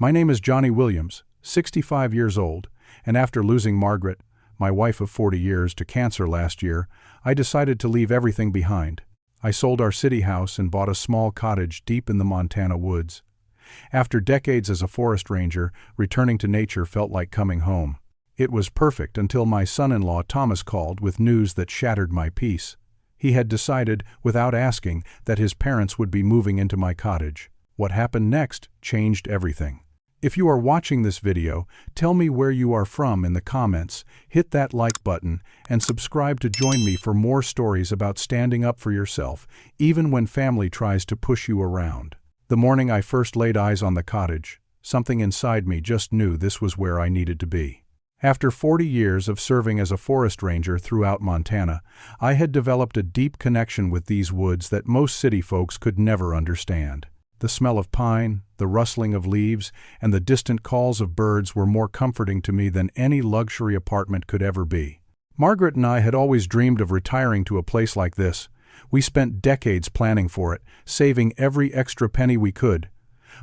My name is Johnny Williams, 65 years old, and after losing Margaret, my wife of 40 years, to cancer last year, I decided to leave everything behind. I sold our city house and bought a small cottage deep in the Montana woods. After decades as a forest ranger, returning to nature felt like coming home. It was perfect until my son-in-law Thomas called with news that shattered my peace. He had decided, without asking, that his parents would be moving into my cottage. What happened next changed everything. If you are watching this video, tell me where you are from in the comments, hit that like button, and subscribe to join me for more stories about standing up for yourself, even when family tries to push you around. The morning I first laid eyes on the cottage, something inside me just knew this was where I needed to be. After 40 years of serving as a forest ranger throughout Montana, I had developed a deep connection with these woods that most city folks could never understand. The smell of pine, the rustling of leaves, and the distant calls of birds were more comforting to me than any luxury apartment could ever be. Margaret and I had always dreamed of retiring to a place like this. We spent decades planning for it, saving every extra penny we could.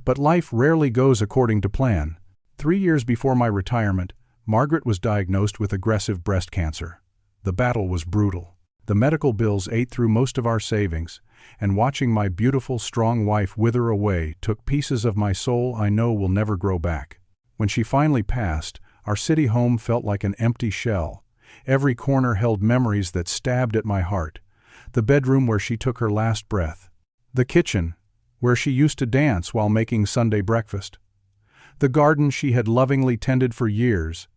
But life rarely goes according to plan. 3 years before my retirement, Margaret was diagnosed with aggressive breast cancer. The battle was brutal. The medical bills ate through most of our savings, and watching my beautiful, strong wife wither away took pieces of my soul I know will never grow back. When she finally passed, our city home felt like an empty shell. Every corner held memories that stabbed at my heart. The bedroom where she took her last breath. The kitchen, where she used to dance while making Sunday breakfast. The garden she had lovingly tended for years,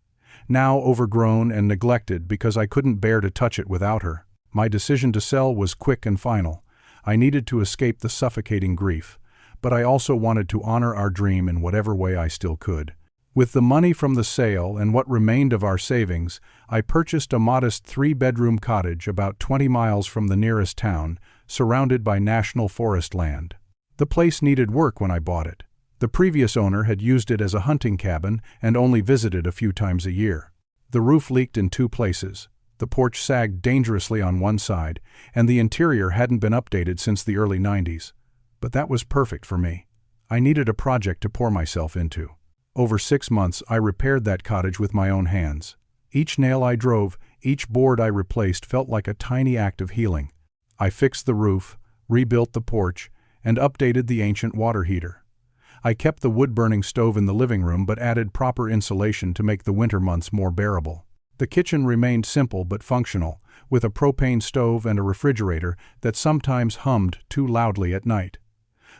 now overgrown and neglected because I couldn't bear to touch it without her. My decision to sell was quick and final. I needed to escape the suffocating grief, but I also wanted to honor our dream in whatever way I still could. With the money from the sale and what remained of our savings, I purchased a modest 3-bedroom cottage about 20 miles from the nearest town, surrounded by national forest land. The place needed work when I bought it. The previous owner had used it as a hunting cabin and only visited a few times a year. The roof leaked in 2 places. The porch sagged dangerously on one side, and the interior hadn't been updated since the early 90s. But that was perfect for me. I needed a project to pour myself into. Over 6 months, I repaired that cottage with my own hands. Each nail I drove, each board I replaced felt like a tiny act of healing. I fixed the roof, rebuilt the porch, and updated the ancient water heater. I kept the wood-burning stove in the living room but added proper insulation to make the winter months more bearable. The kitchen remained simple but functional, with a propane stove and a refrigerator that sometimes hummed too loudly at night.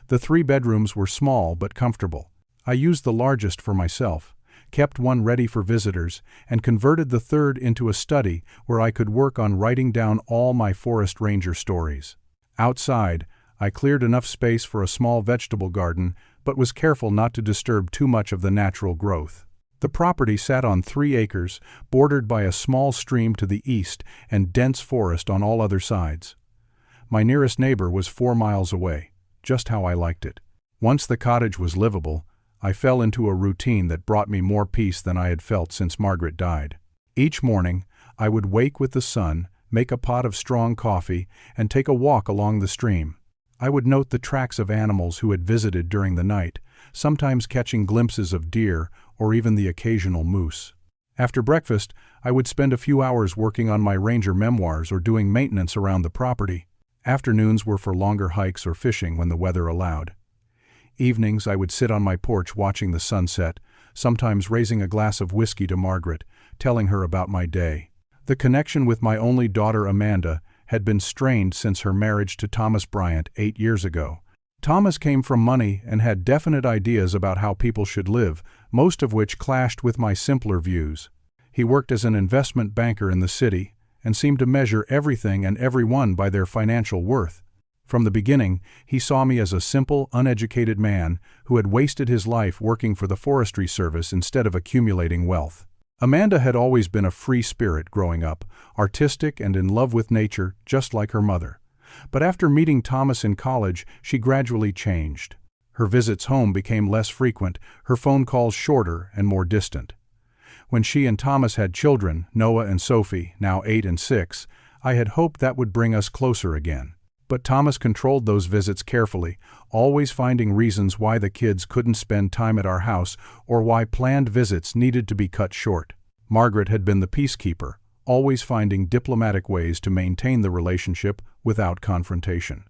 The 3 bedrooms were small but comfortable. I used the largest for myself, kept one ready for visitors, and converted the third into a study where I could work on writing down all my forest ranger stories. Outside, I cleared enough space for a small vegetable garden, but was careful not to disturb too much of the natural growth. The property sat on 3 acres, bordered by a small stream to the east and dense forest on all other sides. My nearest neighbor was 4 miles away, just how I liked it. Once the cottage was livable, I fell into a routine that brought me more peace than I had felt since Margaret died. Each morning, I would wake with the sun, make a pot of strong coffee, and take a walk along the stream. I would note the tracks of animals who had visited during the night, sometimes catching glimpses of deer or even the occasional moose. After breakfast, I would spend a few hours working on my ranger memoirs or doing maintenance around the property. Afternoons were for longer hikes or fishing when the weather allowed. Evenings, I would sit on my porch watching the sunset, sometimes raising a glass of whiskey to Margaret, telling her about my day. The connection with my only daughter, Amanda, had been strained since her marriage to Thomas Bryant 8 years ago. Thomas came from money and had definite ideas about how people should live, most of which clashed with my simpler views. He worked as an investment banker in the city and seemed to measure everything and everyone by their financial worth. From the beginning, he saw me as a simple, uneducated man who had wasted his life working for the Forestry Service instead of accumulating wealth. Amanda had always been a free spirit growing up, artistic and in love with nature, just like her mother. But after meeting Thomas in college, she gradually changed. Her visits home became less frequent, her phone calls shorter and more distant. When she and Thomas had children, Noah and Sophie, now 8 and 6, I had hoped that would bring us closer again. But Thomas controlled those visits carefully, always finding reasons why the kids couldn't spend time at our house or why planned visits needed to be cut short. Margaret had been the peacekeeper, always finding diplomatic ways to maintain the relationship without confrontation.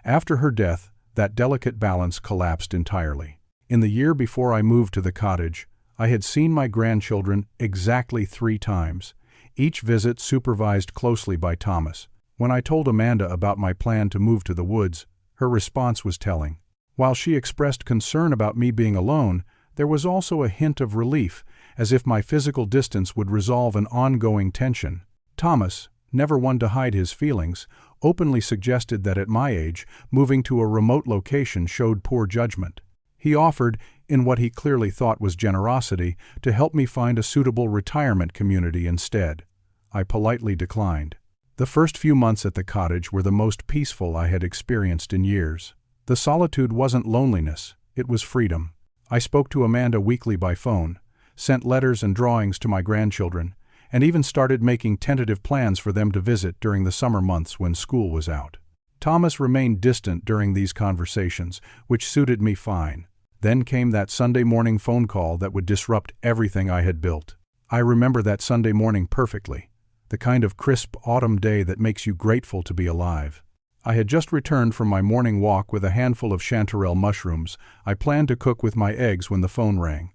After her death, that delicate balance collapsed entirely. In the year before I moved to the cottage, I had seen my grandchildren exactly 3 times, each visit supervised closely by Thomas. When I told Amanda about my plan to move to the woods, her response was telling. While she expressed concern about me being alone, there was also a hint of relief, as if my physical distance would resolve an ongoing tension. Thomas, never one to hide his feelings, openly suggested that at my age, moving to a remote location showed poor judgment. He offered, in what he clearly thought was generosity, to help me find a suitable retirement community instead. I politely declined. The first few months at the cottage were the most peaceful I had experienced in years. The solitude wasn't loneliness, it was freedom. I spoke to Amanda weekly by phone, sent letters and drawings to my grandchildren, and even started making tentative plans for them to visit during the summer months when school was out. Thomas remained distant during these conversations, which suited me fine. Then came that Sunday morning phone call that would disrupt everything I had built. I remember that Sunday morning perfectly, the kind of crisp autumn day that makes you grateful to be alive. I had just returned from my morning walk with a handful of chanterelle mushrooms I planned to cook with my eggs when the phone rang.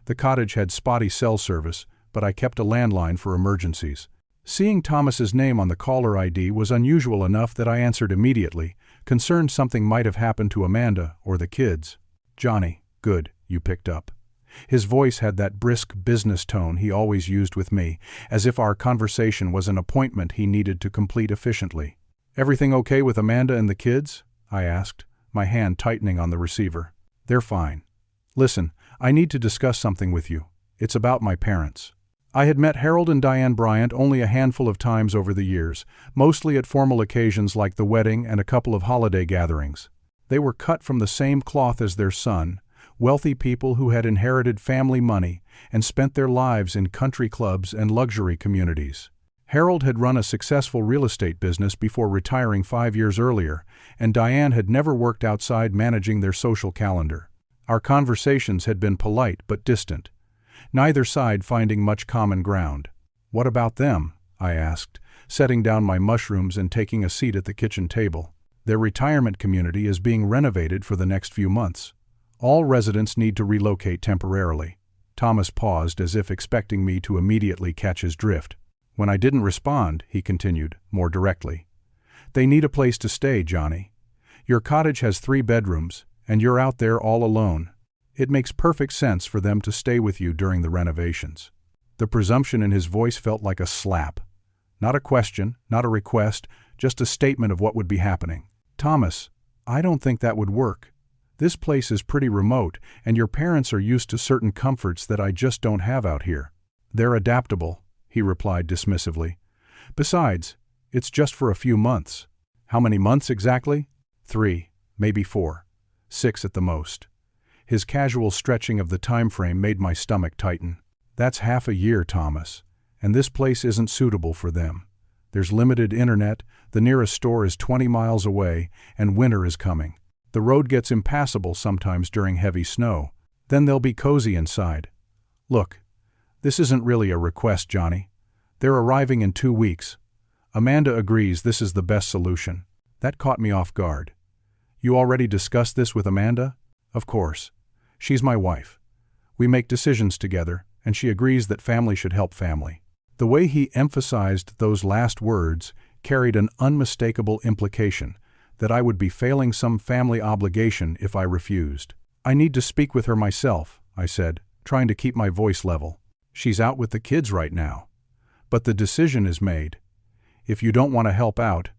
The cottage had spotty cell service, but I kept a landline for emergencies. Seeing Thomas's name on the caller ID was unusual enough that I answered immediately, concerned something might have happened to Amanda or the kids. "Johnny, good, you picked up." His voice had that brisk business tone he always used with me, as if our conversation was an appointment he needed to complete efficiently. "Everything okay with Amanda and the kids?" I asked, my hand tightening on the receiver. "They're fine. Listen, I need to discuss something with you. It's about my parents." I had met Harold and Diane Bryant only a handful of times over the years, mostly at formal occasions like the wedding and a couple of holiday gatherings. They were cut from the same cloth as their son, wealthy people who had inherited family money and spent their lives in country clubs and luxury communities. Harold had run a successful real estate business before retiring 5 years earlier, and Diane had never worked outside managing their social calendar. Our conversations had been polite but distant, neither side finding much common ground. "What about them?" I asked, setting down my mushrooms and taking a seat at the kitchen table. "Their retirement community is being renovated for the next few months. All residents need to relocate temporarily." Thomas paused as if expecting me to immediately catch his drift. When I didn't respond, he continued, more directly. "They need a place to stay, Johnny. Your cottage has 3 bedrooms, and you're out there all alone. It makes perfect sense for them to stay with you during the renovations." The presumption in his voice felt like a slap. Not a question, not a request, just a statement of what would be happening. "Thomas, I don't think that would work. This place is pretty remote, and your parents are used to certain comforts that I just don't have out here." "They're adaptable," he replied dismissively. "Besides, it's just for a few months." "How many months exactly?" 3, maybe 4, 6 at the most. His casual stretching of the time frame made my stomach tighten. "That's half a year, Thomas, and this place isn't suitable for them. There's limited internet, the nearest store is 20 miles away, and winter is coming. The road gets impassable sometimes during heavy snow. Then they'll be cozy inside. Look, this isn't really a request, Johnny. They're arriving in 2 weeks. Amanda agrees this is the best solution." That caught me off guard. "You already discussed this with Amanda?" "Of course. She's my wife. We make decisions together, and she agrees that family should help family." The way he emphasized those last words carried an unmistakable implication that I would be failing some family obligation if I refused. "I need to speak with her myself," I said, trying to keep my voice level. "She's out with the kids right now. But the decision is made. If you don't want to help out,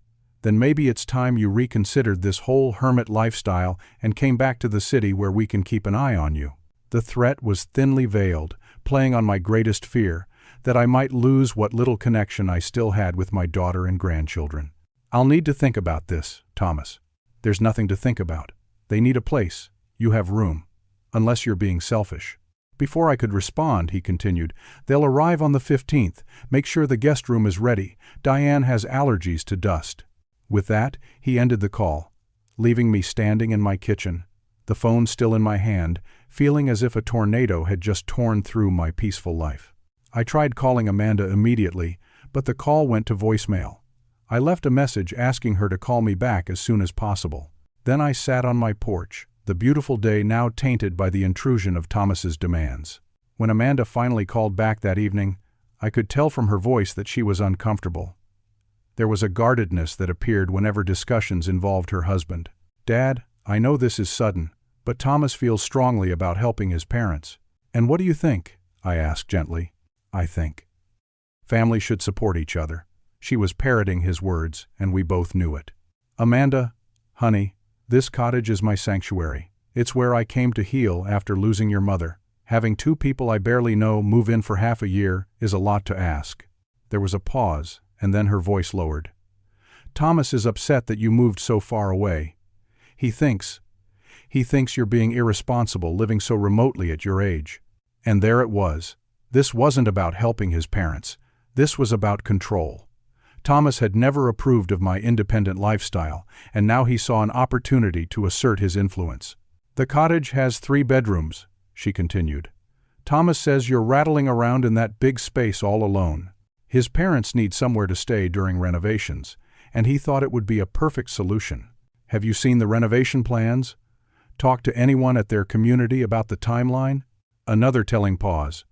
then maybe it's time you reconsidered this whole hermit lifestyle and came back to the city where we can keep an eye on you." The threat was thinly veiled, playing on my greatest fear, that I might lose what little connection I still had with my daughter and grandchildren. "I'll need to think about this, Thomas." "There's nothing to think about. They need a place. You have room. Unless you're being selfish." Before I could respond, he continued, "They'll arrive on the 15th. Make sure the guest room is ready. Diane has allergies to dust." With that, he ended the call, leaving me standing in my kitchen, the phone still in my hand, feeling as if a tornado had just torn through my peaceful life. I tried calling Amanda immediately, but the call went to voicemail. I left a message asking her to call me back as soon as possible. Then I sat on my porch, the beautiful day now tainted by the intrusion of Thomas's demands. When Amanda finally called back that evening, I could tell from her voice that she was uncomfortable. There was a guardedness that appeared whenever discussions involved her husband. "Dad, I know this is sudden, but Thomas feels strongly about helping his parents. And what do you think?" I asked gently. "I think family should support each other." She was parroting his words, and we both knew it. "Amanda, honey, this cottage is my sanctuary. It's where I came to heal after losing your mother. Having two people I barely know move in for half a year is a lot to ask." There was a pause, and then her voice lowered. "Thomas is upset that you moved so far away. He thinks you're being irresponsible living so remotely at your age." And there it was. This wasn't about helping his parents. This was about control. Thomas had never approved of my independent lifestyle, and now he saw an opportunity to assert his influence. "The cottage has 3 bedrooms, she continued. "Thomas says you're rattling around in that big space all alone. His parents need somewhere to stay during renovations, and he thought it would be a perfect solution. Have you seen the renovation plans? Talked to anyone at their community about the timeline?" Another telling pause.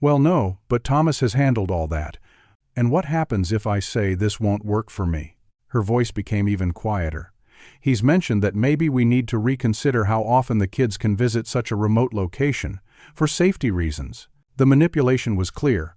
"Well, no, but Thomas has handled all that. And what happens if I say this won't work for me?" Her voice became even quieter. "He's mentioned that maybe we need to reconsider how often the kids can visit such a remote location, for safety reasons." The manipulation was clear.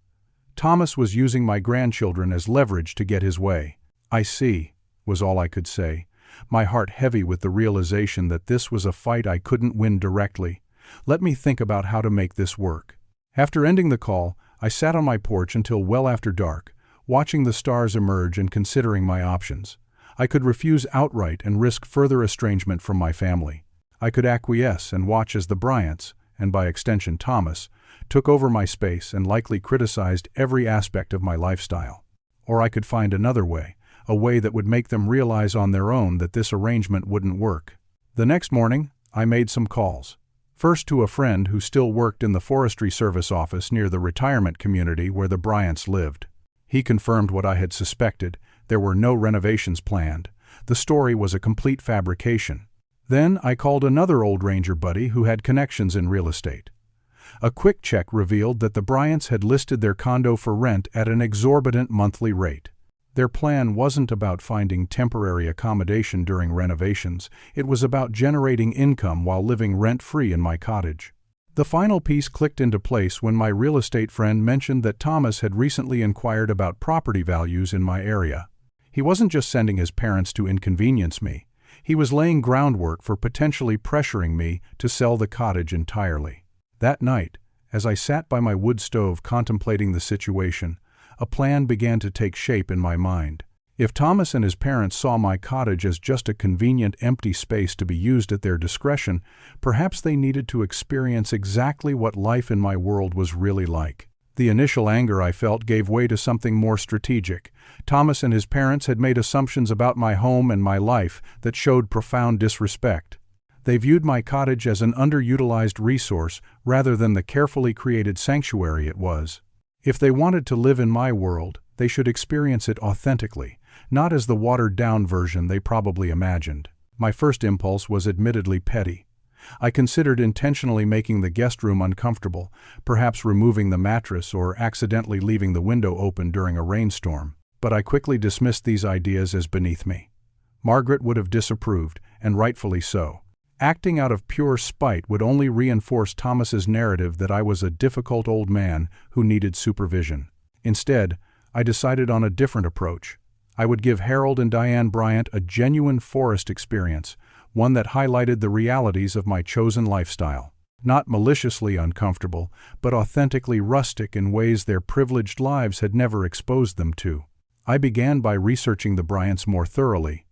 Thomas was using my grandchildren as leverage to get his way. "I see," was all I could say, my heart heavy with the realization that this was a fight I couldn't win directly. "Let me think about how to make this work." After ending the call, I sat on my porch until well after dark, watching the stars emerge and considering my options. I could refuse outright and risk further estrangement from my family. I could acquiesce and watch as the Bryants, and by extension Thomas, took over my space and likely criticized every aspect of my lifestyle. Or I could find another way, a way that would make them realize on their own that this arrangement wouldn't work. The next morning, I made some calls. First to a friend who still worked in the Forestry Service office near the retirement community where the Bryants lived. He confirmed what I had suspected: there were no renovations planned. The story was a complete fabrication. Then I called another old Ranger buddy who had connections in real estate. A quick check revealed that the Bryants had listed their condo for rent at an exorbitant monthly rate. Their plan wasn't about finding temporary accommodation during renovations, it was about generating income while living rent-free in my cottage. The final piece clicked into place when my real estate friend mentioned that Thomas had recently inquired about property values in my area. He wasn't just sending his parents to inconvenience me, he was laying groundwork for potentially pressuring me to sell the cottage entirely. That night, as I sat by my wood stove contemplating the situation, a plan began to take shape in my mind. If Thomas and his parents saw my cottage as just a convenient empty space to be used at their discretion, perhaps they needed to experience exactly what life in my world was really like. The initial anger I felt gave way to something more strategic. Thomas and his parents had made assumptions about my home and my life that showed profound disrespect. They viewed my cottage as an underutilized resource rather than the carefully created sanctuary it was. If they wanted to live in my world, they should experience it authentically, not as the watered-down version they probably imagined. My first impulse was admittedly petty. I considered intentionally making the guest room uncomfortable, perhaps removing the mattress or accidentally leaving the window open during a rainstorm. But I quickly dismissed these ideas as beneath me. Margaret would have disapproved, and rightfully so. Acting out of pure spite would only reinforce Thomas's narrative that I was a difficult old man who needed supervision. Instead, I decided on a different approach. I would give Harold and Diane Bryant a genuine forest experience, one that highlighted the realities of my chosen lifestyle. Not maliciously uncomfortable, but authentically rustic in ways their privileged lives had never exposed them to. I began by researching the Bryants more thoroughly.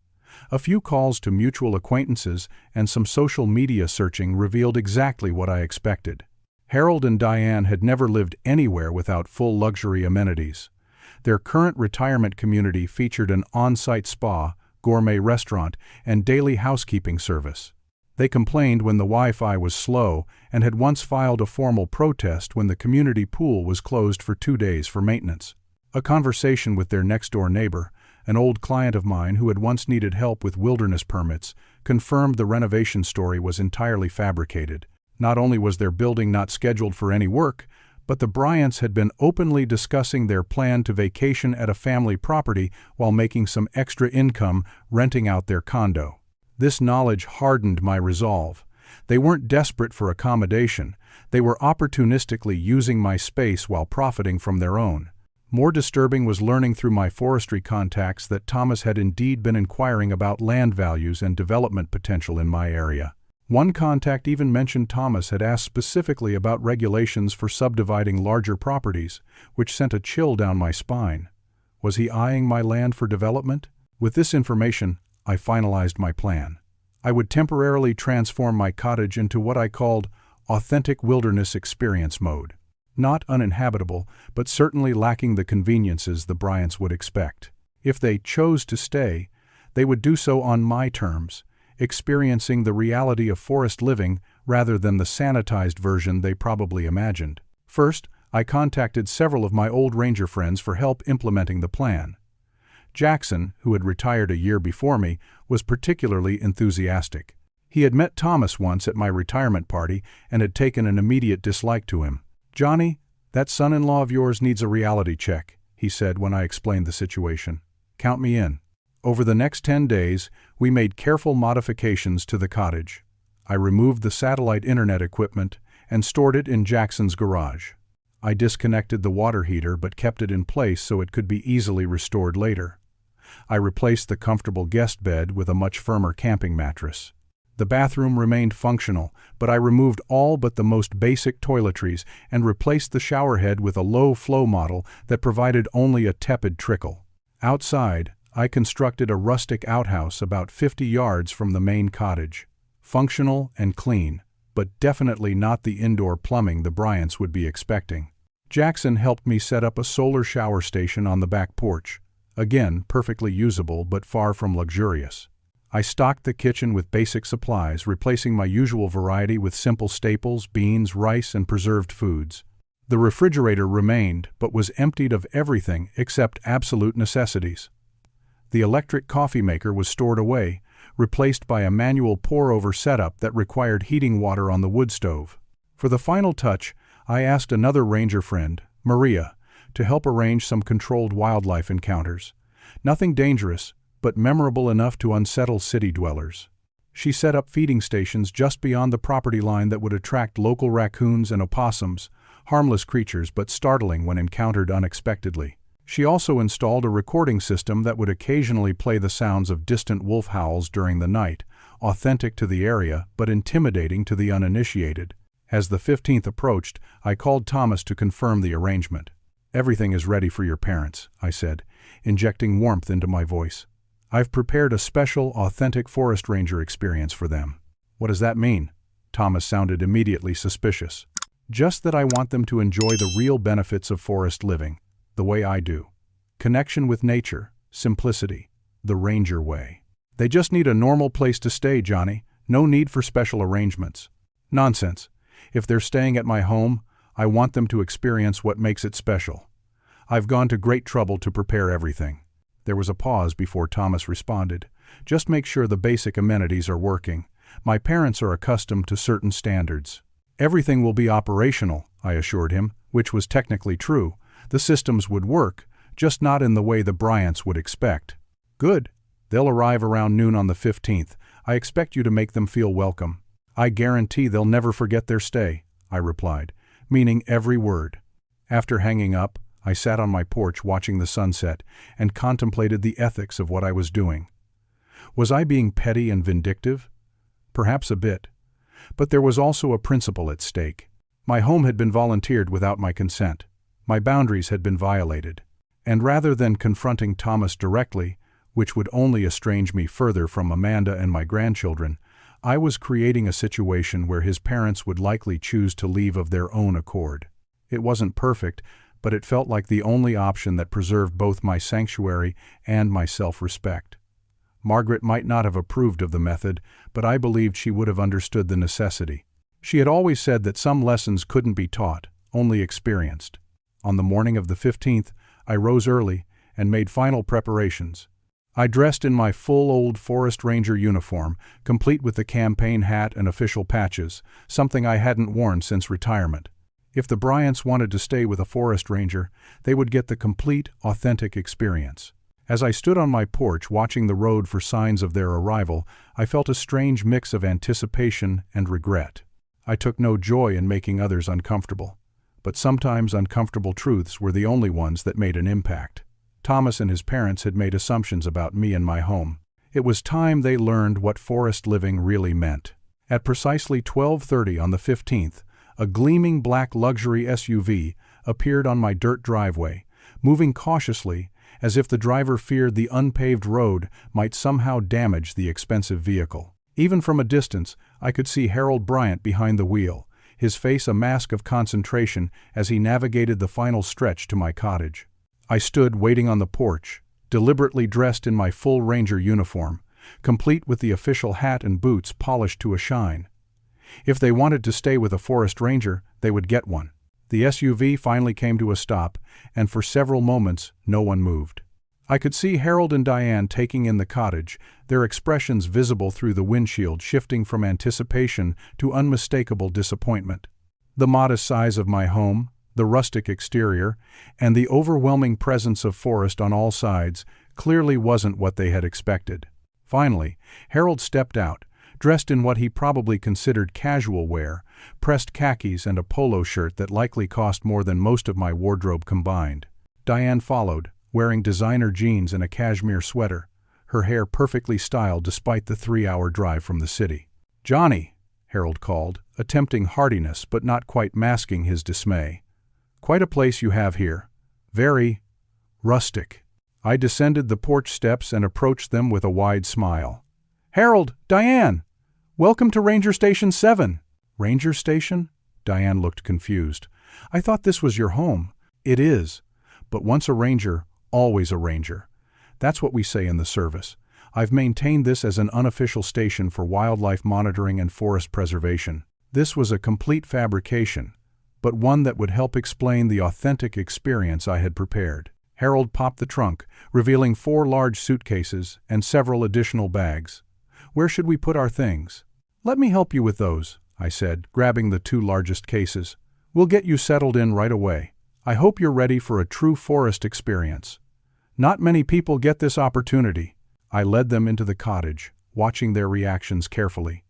A few calls to mutual acquaintances and some social media searching revealed exactly what I expected. Harold and Diane had never lived anywhere without full luxury amenities. Their current retirement community featured an on-site spa, gourmet restaurant, and daily housekeeping service. They complained when the Wi-Fi was slow and had once filed a formal protest when the community pool was closed for 2 days for maintenance. A conversation with their next-door neighbor, an old client of mine who had once needed help with wilderness permits, confirmed the renovation story was entirely fabricated. Not only was their building not scheduled for any work, but the Bryants had been openly discussing their plan to vacation at a family property while making some extra income renting out their condo. This knowledge hardened my resolve. They weren't desperate for accommodation. They were opportunistically using my space while profiting from their own. More disturbing was learning through my forestry contacts that Thomas had indeed been inquiring about land values and development potential in my area. One contact even mentioned Thomas had asked specifically about regulations for subdividing larger properties, which sent a chill down my spine. Was he eyeing my land for development? With this information, I finalized my plan. I would temporarily transform my cottage into what I called authentic wilderness experience mode. Not uninhabitable, but certainly lacking the conveniences the Bryants would expect. If they chose to stay, they would do so on my terms, experiencing the reality of forest living rather than the sanitized version they probably imagined. First, I contacted several of my old ranger friends for help implementing the plan. Jackson, who had retired a year before me, was particularly enthusiastic. He had met Thomas once at my retirement party and had taken an immediate dislike to him. "Johnny, that son-in-law of yours needs a reality check," he said when I explained the situation. "Count me in." Over the next 10 days, we made careful modifications to the cottage. I removed the satellite internet equipment and stored it in Jackson's garage. I disconnected the water heater but kept it in place so it could be easily restored later. I replaced the comfortable guest bed with a much firmer camping mattress. The bathroom remained functional, but I removed all but the most basic toiletries and replaced the shower head with a low-flow model that provided only a tepid trickle. Outside, I constructed a rustic outhouse about 50 yards from the main cottage. Functional and clean, but definitely not the indoor plumbing the Bryants would be expecting. Jackson helped me set up a solar shower station on the back porch. Again, perfectly usable but far from luxurious. I stocked the kitchen with basic supplies, replacing my usual variety with simple staples, beans, rice, and preserved foods. The refrigerator remained, but was emptied of everything except absolute necessities. The electric coffee maker was stored away, replaced by a manual pour-over setup that required heating water on the wood stove. For the final touch, I asked another ranger friend, Maria, to help arrange some controlled wildlife encounters. Nothing dangerous, but memorable enough to unsettle city dwellers. She set up feeding stations just beyond the property line that would attract local raccoons and opossums, harmless creatures but startling when encountered unexpectedly. She also installed a recording system that would occasionally play the sounds of distant wolf howls during the night, authentic to the area but intimidating to the uninitiated. As the 15th approached, I called Thomas to confirm the arrangement. "Everything is ready for your parents," I said, injecting warmth into my voice. "I've prepared a special, authentic forest ranger experience for them." "What does that mean?" Thomas sounded immediately suspicious. "Just that I want them to enjoy the real benefits of forest living, the way I do. Connection with nature, simplicity, the ranger way. They just need a normal place to stay, Johnny. No need for special arrangements." "Nonsense. If they're staying at my home, I want them to experience what makes it special. I've gone to great trouble to prepare everything." There was a pause before Thomas responded. "Just make sure the basic amenities are working. My parents are accustomed to certain standards." "Everything will be operational," I assured him, which was technically true. The systems would work, just not in the way the Bryants would expect. "Good. They'll arrive around noon on the 15th. I expect you to make them feel welcome." "I guarantee they'll never forget their stay," I replied, meaning every word. After hanging up, I sat on my porch watching the sunset and contemplated the ethics of what I was doing. Was I being petty and vindictive? Perhaps a bit. But there was also a principle at stake. My home had been volunteered without my consent. My boundaries had been violated. And rather than confronting Thomas directly, which would only estrange me further from Amanda and my grandchildren, I was creating a situation where his parents would likely choose to leave of their own accord. It wasn't perfect, but it felt like the only option that preserved both my sanctuary and my self-respect. Margaret might not have approved of the method, but I believed she would have understood the necessity. She had always said that some lessons couldn't be taught, only experienced. On the morning of the 15th, I rose early and made final preparations. I dressed in my full old Forest Ranger uniform, complete with the campaign hat and official patches, something I hadn't worn since retirement. If the Bryants wanted to stay with a Forest Ranger, they would get the complete, authentic experience. As I stood on my porch watching the road for signs of their arrival, I felt a strange mix of anticipation and regret. I took no joy in making others uncomfortable, but sometimes uncomfortable truths were the only ones that made an impact. Thomas and his parents had made assumptions about me and my home. It was time they learned what forest living really meant. At precisely 12:30 on the 15th, a gleaming black luxury SUV appeared on my dirt driveway, moving cautiously as if the driver feared the unpaved road might somehow damage the expensive vehicle. Even from a distance, I could see Harold Bryant behind the wheel, his face a mask of concentration as he navigated the final stretch to my cottage. I stood waiting on the porch, deliberately dressed in my full Ranger uniform, complete with the official hat and boots polished to a shine. If they wanted to stay with a Forest Ranger, they would get one. The SUV finally came to a stop, and for several moments, no one moved. I could see Harold and Diane taking in the cottage, their expressions visible through the windshield shifting from anticipation to unmistakable disappointment. The modest size of my home, the rustic exterior, and the overwhelming presence of forest on all sides clearly wasn't what they had expected. Finally, Harold stepped out, dressed in what he probably considered casual wear, pressed khakis and a polo shirt that likely cost more than most of my wardrobe combined. Diane followed, wearing designer jeans and a cashmere sweater, her hair perfectly styled despite the 3-hour drive from the city. "Johnny," Harold called, attempting heartiness but not quite masking his dismay. "Quite a place you have here. Very rustic." I descended the porch steps and approached them with a wide smile. "Harold, Diane! Welcome to Ranger Station 7. "Ranger Station?" Diane looked confused. "I thought this was your home." "It is. But once a ranger, always a ranger. That's what we say in the service. I've maintained this as an unofficial station for wildlife monitoring and forest preservation. This was a complete fabrication, but one that would help explain the authentic experience I had prepared." Harold popped the trunk, revealing 4 large suitcases and several additional bags. "Where should we put our things?" "Let me help you with those," I said, grabbing the 2 largest cases. "We'll get you settled in right away. I hope you're ready for a true forest experience. Not many people get this opportunity." I led them into the cottage, watching their reactions carefully.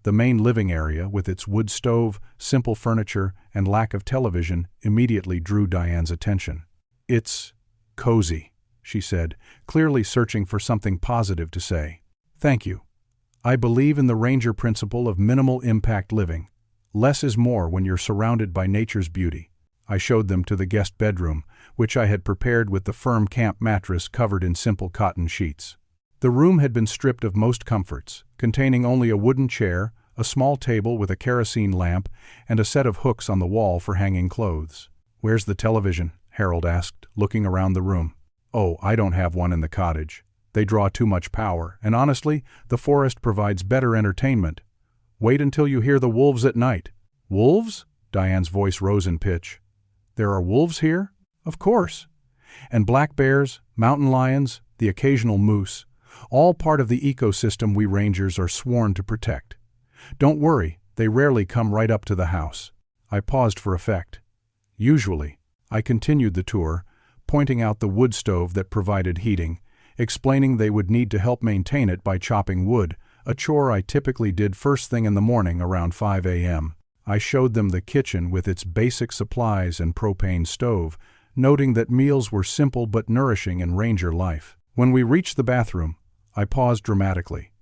The main living area, with its wood stove, simple furniture, and lack of television, immediately drew Diane's attention. "It's cozy," she said, clearly searching for something positive to say. "Thank you. I believe in the Ranger principle of minimal impact living. Less is more when you're surrounded by nature's beauty." I showed them to the guest bedroom, which I had prepared with the firm camp mattress covered in simple cotton sheets. The room had been stripped of most comforts, containing only a wooden chair, a small table with a kerosene lamp, and a set of hooks on the wall for hanging clothes. "Where's the television?" Harold asked, looking around the room. "Oh, I don't have one in the cottage. They draw too much power, and honestly, the forest provides better entertainment. Wait until you hear the wolves at night." "Wolves?" Diane's voice rose in pitch. "There are wolves here?" "Of course. And black bears, mountain lions, the occasional moose. All part of the ecosystem we rangers are sworn to protect. Don't worry, they rarely come right up to the house." I paused for effect. "Usually." I continued the tour, pointing out the wood stove that provided heating, explaining they would need to help maintain it by chopping wood, a chore I typically did first thing in the morning around 5 a.m. I showed them the kitchen with its basic supplies and propane stove, noting that meals were simple but nourishing in ranger life. When we reached the bathroom, I paused dramatically.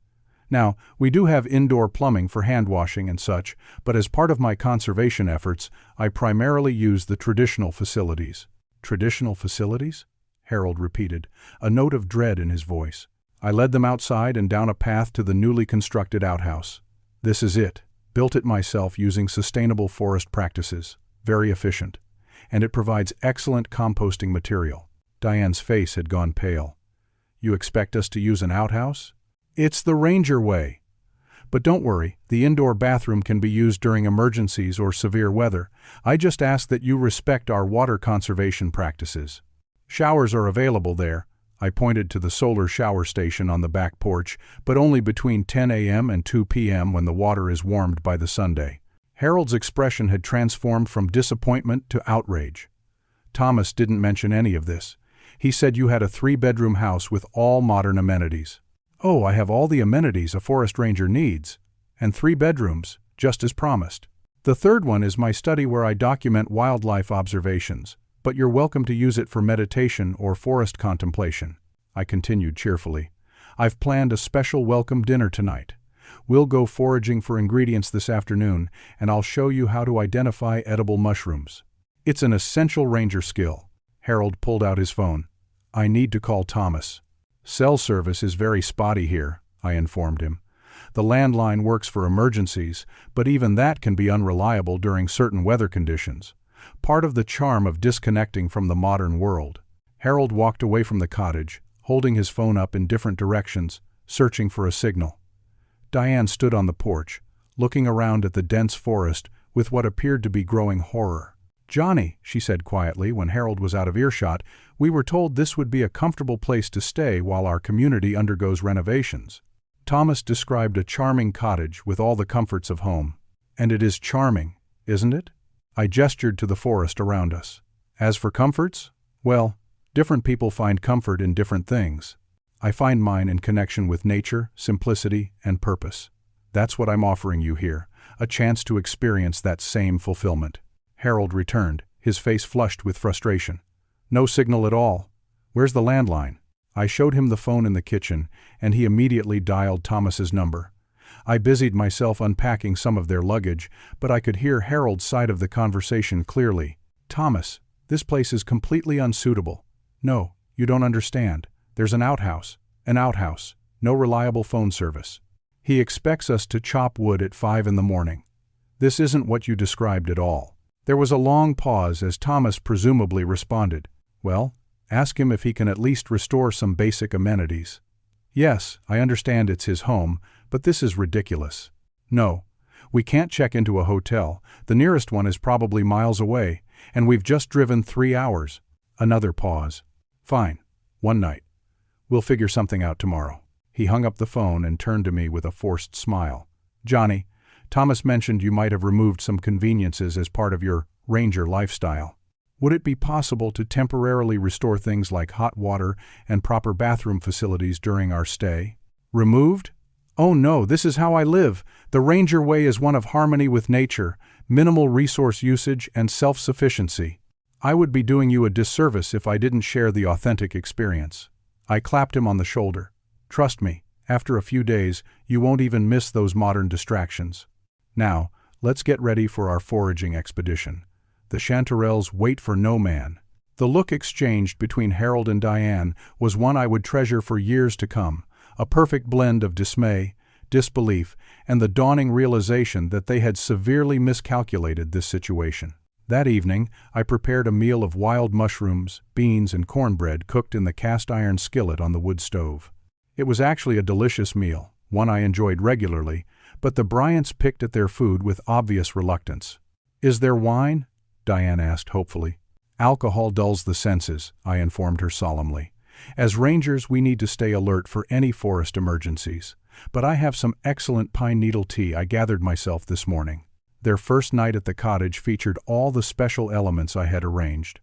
Now, we do have indoor plumbing for hand washing and such, but as part of my conservation efforts, I primarily use the traditional facilities. "Traditional facilities?" Harold repeated, a note of dread in his voice. I led them outside and down a path to the newly constructed outhouse. "This is it. Built it myself using sustainable forest practices. Very efficient. And it provides excellent composting material." Diane's face had gone pale. You expect us to use an outhouse? It's the Ranger way. But don't worry, the indoor bathroom can be used during emergencies or severe weather. I just ask that you respect our water conservation practices. Showers are available there. I pointed to the solar shower station on the back porch, but only between 10 a.m. and 2 p.m. when the water is warmed by the Sunday. Harold's expression had transformed from disappointment to outrage. Thomas didn't mention any of this. He said you had a 3-bedroom house with all modern amenities. Oh, I have all the amenities a forest ranger needs. And 3 bedrooms, just as promised. The third one is my study where I document wildlife observations, but you're welcome to use it for meditation or forest contemplation. I continued cheerfully. I've planned a special welcome dinner tonight. We'll go foraging for ingredients this afternoon, and I'll show you how to identify edible mushrooms. It's an essential ranger skill. Harold pulled out his phone. I need to call Thomas. Cell service is very spotty here, I informed him. The landline works for emergencies, but even that can be unreliable during certain weather conditions. Part of the charm of disconnecting from the modern world. Harold walked away from the cottage, holding his phone up in different directions, searching for a signal. Diane stood on the porch, looking around at the dense forest with what appeared to be growing horror. Johnny, she said quietly when Harold was out of earshot, we were told this would be a comfortable place to stay while our community undergoes renovations. Thomas described a charming cottage with all the comforts of home. And it is charming, isn't it? I gestured to the forest around us. As for comforts, well, different people find comfort in different things. I find mine in connection with nature, simplicity, and purpose. That's what I'm offering you here, a chance to experience that same fulfillment. Harold returned, his face flushed with frustration. No signal at all. Where's the landline? I showed him the phone in the kitchen, and he immediately dialed Thomas's number. I busied myself unpacking some of their luggage, but I could hear Harold's side of the conversation clearly. Thomas, this place is completely unsuitable. No, you don't understand. There's an outhouse. No reliable phone service. He expects us to chop wood at 5 in the morning. This isn't what you described at all. There was a long pause as Thomas presumably responded. Well, ask him if he can at least restore some basic amenities. Yes, I understand it's his home, but this is ridiculous. No, we can't check into a hotel. The nearest one is probably miles away, and we've just driven 3 hours. Another pause. Fine. One night. We'll figure something out tomorrow. He hung up the phone and turned to me with a forced smile. Johnny, Thomas mentioned you might have removed some conveniences as part of your ranger lifestyle. Would it be possible to temporarily restore things like hot water and proper bathroom facilities during our stay? Removed? Oh no, this is how I live. The ranger way is one of harmony with nature, minimal resource usage, and self-sufficiency. I would be doing you a disservice if I didn't share the authentic experience. I clapped him on the shoulder. Trust me, after a few days, you won't even miss those modern distractions. Now, let's get ready for our foraging expedition. The chanterelles wait for no man. The look exchanged between Harold and Diane was one I would treasure for years to come, a perfect blend of dismay, disbelief, and the dawning realization that they had severely miscalculated this situation. That evening, I prepared a meal of wild mushrooms, beans, and cornbread cooked in the cast-iron skillet on the wood stove. It was actually a delicious meal, one I enjoyed regularly, but the Bryants picked at their food with obvious reluctance. Is there wine? Diane asked hopefully. Alcohol dulls the senses, I informed her solemnly. As rangers, we need to stay alert for any forest emergencies. But I have some excellent pine needle tea I gathered myself this morning. Their first night at the cottage featured all the special elements I had arranged.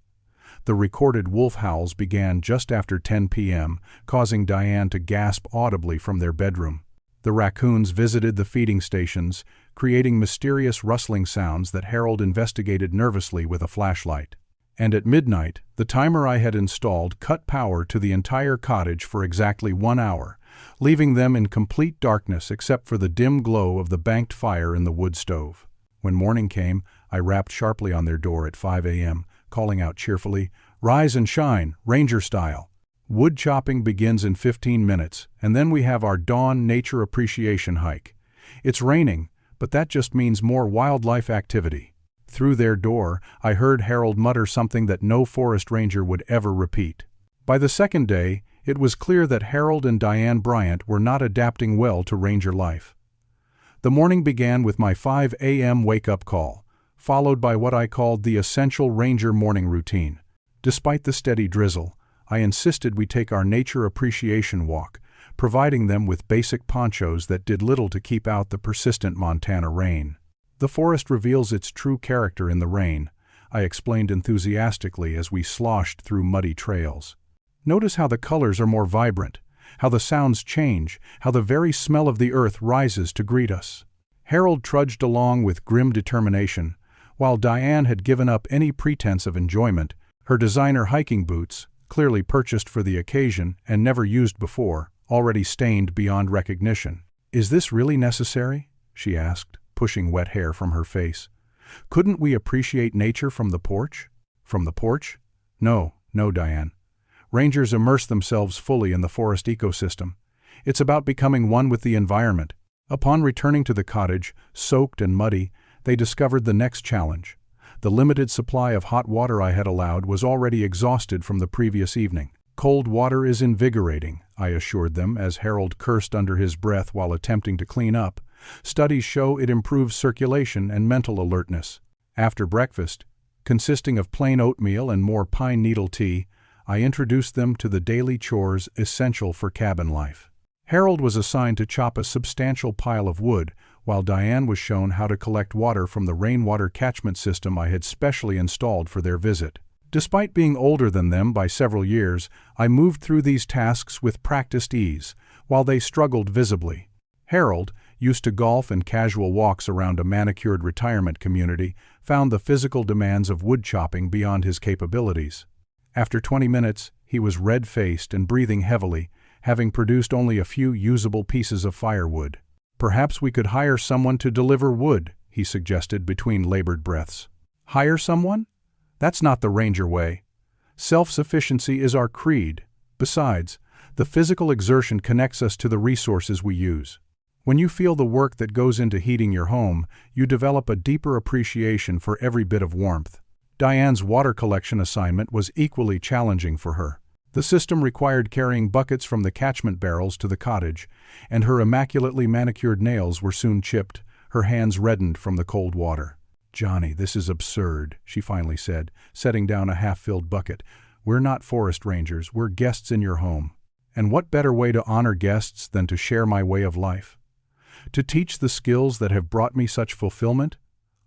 The recorded wolf howls began just after 10 p.m., causing Diane to gasp audibly from their bedroom. The raccoons visited the feeding stations, creating mysterious rustling sounds that Harold investigated nervously with a flashlight. And at midnight, the timer I had installed cut power to the entire cottage for exactly 1 hour, leaving them in complete darkness except for the dim glow of the banked fire in the wood stove. When morning came, I rapped sharply on their door at 5 a.m., calling out cheerfully, "Rise and shine, ranger style." Wood chopping begins in 15 minutes, and then we have our dawn nature appreciation hike. It's raining, but that just means more wildlife activity. Through their door, I heard Harold mutter something that no forest ranger would ever repeat. By the second day, It was clear that Harold and Diane Bryant were not adapting well to ranger life. The morning began with my 5 a.m. wake-up call, followed by what I called the essential ranger morning routine. Despite the steady drizzle, I insisted we take our nature appreciation walk, providing them with basic ponchos that did little to keep out the persistent Montana rain. The forest reveals its true character in the rain, I explained enthusiastically as we sloshed through muddy trails. Notice how the colors are more vibrant, how the sounds change, how the very smell of the earth rises to greet us. Harold trudged along with grim determination, while Diane had given up any pretense of enjoyment. Her designer hiking boots, clearly purchased for the occasion and never used before, already stained beyond recognition. "Is this really necessary?" she asked, pushing wet hair from her face. "Couldn't we appreciate nature from the porch?" "From the porch? No, Diane. Rangers immerse themselves fully in the forest ecosystem. It's about becoming one with the environment." Upon returning to the cottage, soaked and muddy, they discovered the next challenge. The limited supply of hot water I had allowed was already exhausted from the previous evening. "Cold water is invigorating," I assured them as Harold cursed under his breath while attempting to clean up. "Studies show it improves circulation and mental alertness." After breakfast, consisting of plain oatmeal and more pine needle tea, I introduced them to the daily chores essential for cabin life. Harold was assigned to chop a substantial pile of wood, while Diane was shown how to collect water from the rainwater catchment system I had specially installed for their visit. Despite being older than them by several years, I moved through these tasks with practiced ease, while they struggled visibly. Harold, used to golf and casual walks around a manicured retirement community, found the physical demands of wood chopping beyond his capabilities. After 20 minutes, he was red-faced and breathing heavily, having produced only a few usable pieces of firewood. "Perhaps we could hire someone to deliver wood," he suggested between labored breaths. "Hire someone? That's not the ranger way. Self-sufficiency is our creed. Besides, the physical exertion connects us to the resources we use. When you feel the work that goes into heating your home, you develop a deeper appreciation for every bit of warmth." Diane's water collection assignment was equally challenging for her. The system required carrying buckets from the catchment barrels to the cottage, and her immaculately manicured nails were soon chipped, her hands reddened from the cold water. "Johnny, this is absurd," she finally said, setting down a half-filled bucket. "We're not forest rangers, we're guests in your home. And what better way to honor guests than to share my way of life? To teach the skills that have brought me such fulfillment?"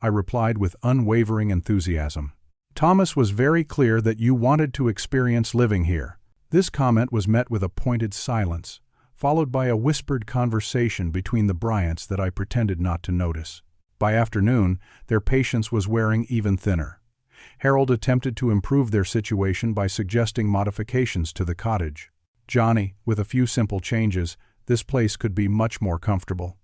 I replied with unwavering enthusiasm. "Thomas was very clear that you wanted to experience living here." This comment was met with a pointed silence, followed by a whispered conversation between the Bryants that I pretended not to notice. By afternoon, their patience was wearing even thinner. Harold attempted to improve their situation by suggesting modifications to the cottage. "Johnny, with a few simple changes, this place could be much more comfortable.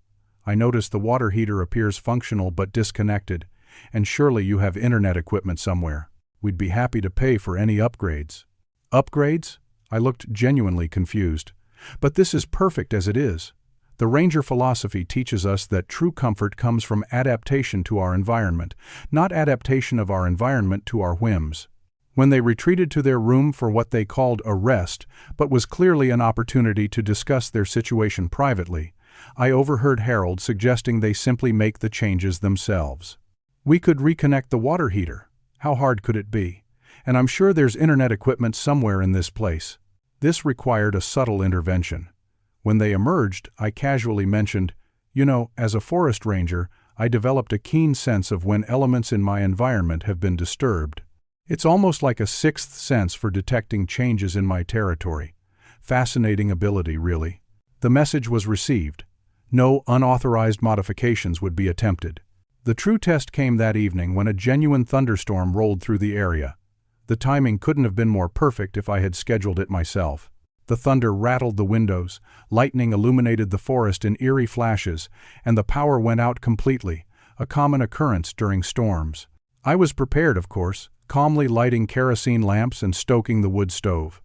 I notice the water heater appears functional but disconnected, and surely you have internet equipment somewhere. We'd be happy to pay for any upgrades." "Upgrades?" I looked genuinely confused. "But this is perfect as it is. The Ranger philosophy teaches us that true comfort comes from adaptation to our environment, not adaptation of our environment to our whims." When they retreated to their room for what they called a rest, but was clearly an opportunity to discuss their situation privately, I overheard Harold suggesting they simply make the changes themselves. "We could reconnect the water heater. How hard could it be? And I'm sure there's internet equipment somewhere in this place." This required a subtle intervention. When they emerged, I casually mentioned, "As a forest ranger, I developed a keen sense of when elements in my environment have been disturbed. It's almost like a sixth sense for detecting changes in my territory. Fascinating ability, really." The message was received. No unauthorized modifications would be attempted. The true test came that evening when a genuine thunderstorm rolled through the area. The timing couldn't have been more perfect if I had scheduled it myself. The thunder rattled the windows, lightning illuminated the forest in eerie flashes, and the power went out completely, a common occurrence during storms. I was prepared, of course, calmly lighting kerosene lamps and stoking the wood stove.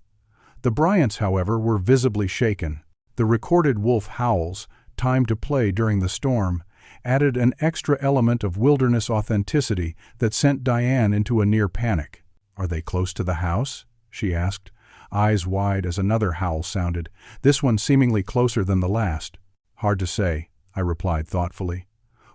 The Bryants, however, were visibly shaken. The recorded wolf howls, timed to play during the storm, added an extra element of wilderness authenticity that sent Diane into a near panic. "Are they close to the house?" she asked. eyes wide as another howl sounded, this one seemingly closer than the last. "Hard to say," I replied thoughtfully.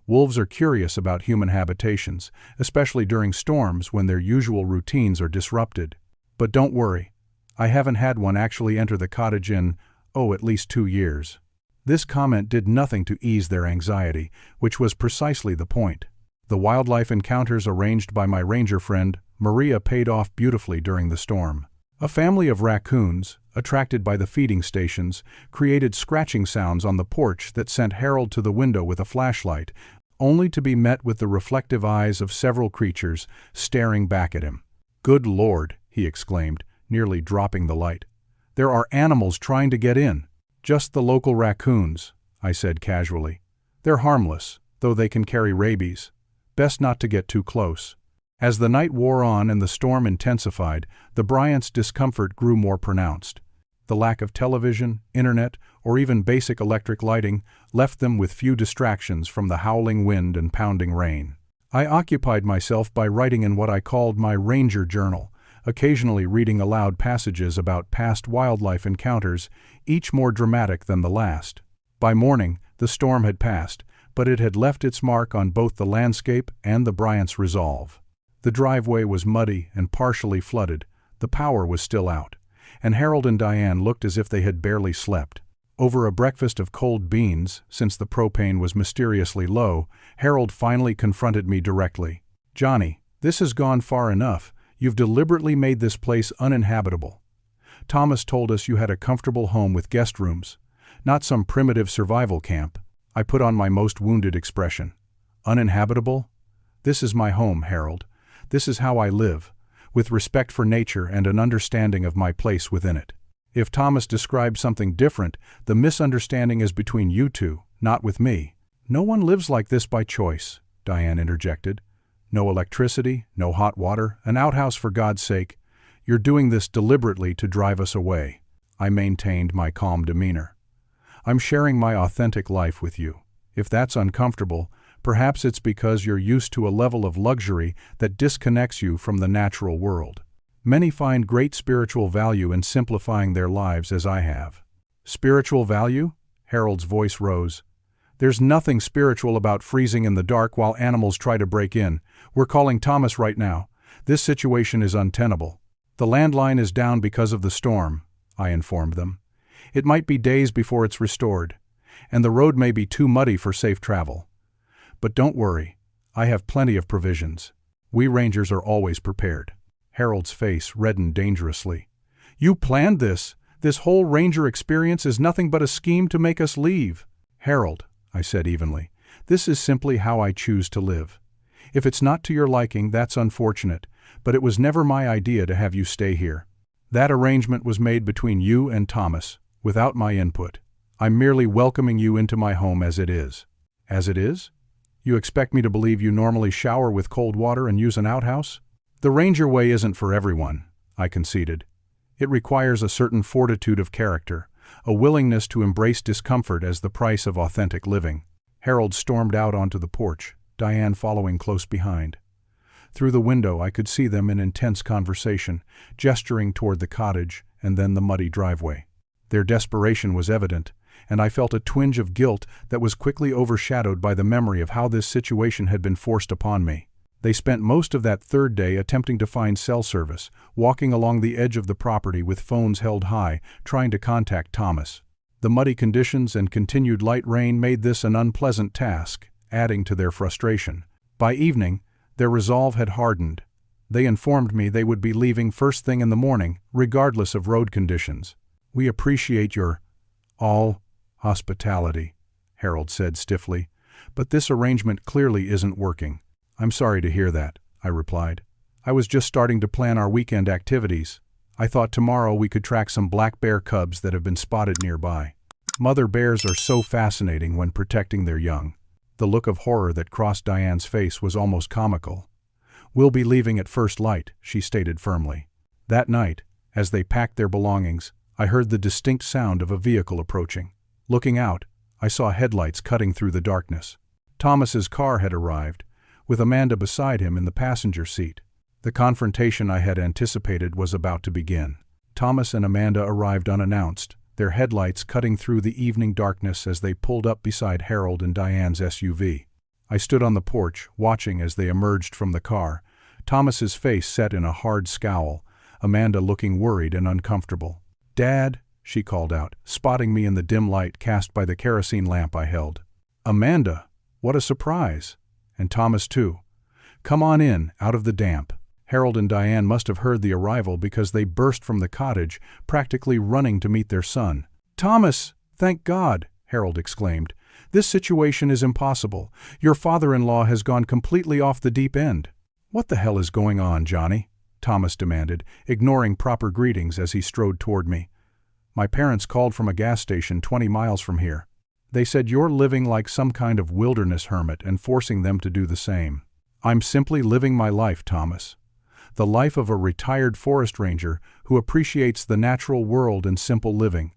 "Wolves are curious about human habitations, especially during storms when their usual routines are disrupted. But don't worry, I haven't had one actually enter the cottage in, at least 2 years." This comment did nothing to ease their anxiety, which was precisely the point. The wildlife encounters arranged by my ranger friend, Maria, paid off beautifully during the storm. A family of raccoons, attracted by the feeding stations, created scratching sounds on the porch that sent Harold to the window with a flashlight, only to be met with the reflective eyes of several creatures staring back at him. "Good Lord," he exclaimed, nearly dropping the light. "There are animals trying to get in." "Just the local raccoons," I said casually. "They're harmless, though they can carry rabies. Best not to get too close." As the night wore on and the storm intensified, the Bryants' discomfort grew more pronounced. The lack of television, internet, or even basic electric lighting left them with few distractions from the howling wind and pounding rain. I occupied myself by writing in what I called my ranger journal, occasionally reading aloud passages about past wildlife encounters, each more dramatic than the last. By morning, the storm had passed, but it had left its mark on both the landscape and the Bryants' resolve. The driveway was muddy and partially flooded, the power was still out, and Harold and Diane looked as if they had barely slept. Over a breakfast of cold beans, since the propane was mysteriously low, Harold finally confronted me directly. "Johnny, this has gone far enough. You've deliberately made this place uninhabitable. Thomas told us you had a comfortable home with guest rooms, not some primitive survival camp." I put on my most wounded expression. "Uninhabitable? This is my home, Harold. This is how I live, with respect for nature and an understanding of my place within it. If Thomas described something different, the misunderstanding is between you two, not with me." "No one lives like this by choice," Diane interjected. "No electricity, no hot water, an outhouse for God's sake. You're doing this deliberately to drive us away." I maintained my calm demeanor. "I'm sharing my authentic life with you. If that's uncomfortable, perhaps it's because you're used to a level of luxury that disconnects you from the natural world. Many find great spiritual value in simplifying their lives as I have." "Spiritual value?" Harold's voice rose. "There's nothing spiritual about freezing in the dark while animals try to break in. We're calling Thomas right now. This situation is untenable." "The landline is down because of the storm," I informed them. "It might be days before it's restored, and the road may be too muddy for safe travel. But don't worry, I have plenty of provisions. We rangers are always prepared." Harold's face reddened dangerously. "You planned this? This whole ranger experience is nothing but a scheme to make us leave." "Harold," I said evenly, "this is simply how I choose to live. If it's not to your liking, that's unfortunate, but it was never my idea to have you stay here. That arrangement was made between you and Thomas, without my input. I'm merely welcoming you into my home as it is." "As it is? You expect me to believe you normally shower with cold water and use an outhouse?" "The ranger way isn't for everyone," I conceded. "It requires a certain fortitude of character, a willingness to embrace discomfort as the price of authentic living." Harold stormed out onto the porch, Diane following close behind. Through the window I could see them in intense conversation, gesturing toward the cottage and then the muddy driveway. Their desperation was evident, and I felt a twinge of guilt that was quickly overshadowed by the memory of how this situation had been forced upon me. They spent most of that third day attempting to find cell service, walking along the edge of the property with phones held high, trying to contact Thomas. The muddy conditions and continued light rain made this an unpleasant task, adding to their frustration. By evening, their resolve had hardened. They informed me they would be leaving first thing in the morning, regardless of road conditions. "We appreciate your hospitality," Harold said stiffly, "but this arrangement clearly isn't working." "I'm sorry to hear that," I replied. "I was just starting to plan our weekend activities. I thought tomorrow we could track some black bear cubs that have been spotted nearby. Mother bears are so fascinating when protecting their young." The look of horror that crossed Diane's face was almost comical. "We'll be leaving at first light," she stated firmly. That night, as they packed their belongings, I heard the distinct sound of a vehicle approaching. Looking out, I saw headlights cutting through the darkness. Thomas's car had arrived, with Amanda beside him in the passenger seat. The confrontation I had anticipated was about to begin. Thomas and Amanda arrived unannounced, their headlights cutting through the evening darkness as they pulled up beside Harold and Diane's SUV. I stood on the porch, watching as they emerged from the car, Thomas's face set in a hard scowl, Amanda looking worried and uncomfortable. "Dad," she called out, spotting me in the dim light cast by the kerosene lamp I held. "Amanda, what a surprise! And Thomas too. Come on in, out of the damp." Harold and Diane must have heard the arrival because they burst from the cottage, practically running to meet their son. "Thomas, thank God!" Harold exclaimed. "This situation is impossible. Your father-in-law has gone completely off the deep end." "What the hell is going on, Johnny?" Thomas demanded, ignoring proper greetings as he strode toward me. "My parents called from a gas station 20 miles from here. They said you're living like some kind of wilderness hermit and forcing them to do the same." "I'm simply living my life, Thomas. The life of a retired forest ranger who appreciates the natural world and simple living.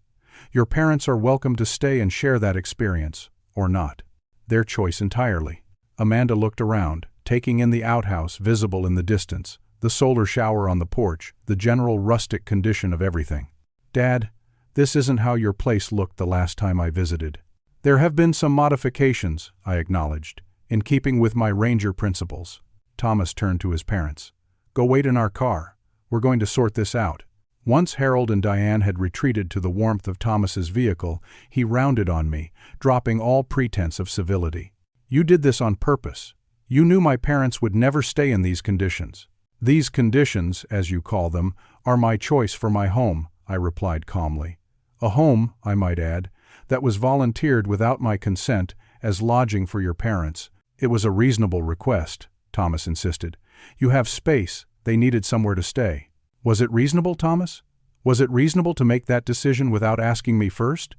Your parents are welcome to stay and share that experience, or not. Their choice entirely." Amanda looked around, taking in the outhouse visible in the distance, the solar shower on the porch, the general rustic condition of everything. "Dad, this isn't how your place looked the last time I visited." "There have been some modifications," I acknowledged, "in keeping with my ranger principles." Thomas turned to his parents. "Go wait in our car. We're going to sort this out." Once Harold and Diane had retreated to the warmth of Thomas's vehicle, he rounded on me, dropping all pretense of civility. "You did this on purpose. You knew my parents would never stay in these conditions." "These conditions, as you call them, are my choice for my home," I replied calmly. "A home, I might add, that was volunteered without my consent as lodging for your parents." "It was a reasonable request," Thomas insisted. "You have space. They needed somewhere to stay." "Was it reasonable, Thomas? Was it reasonable to make that decision without asking me first?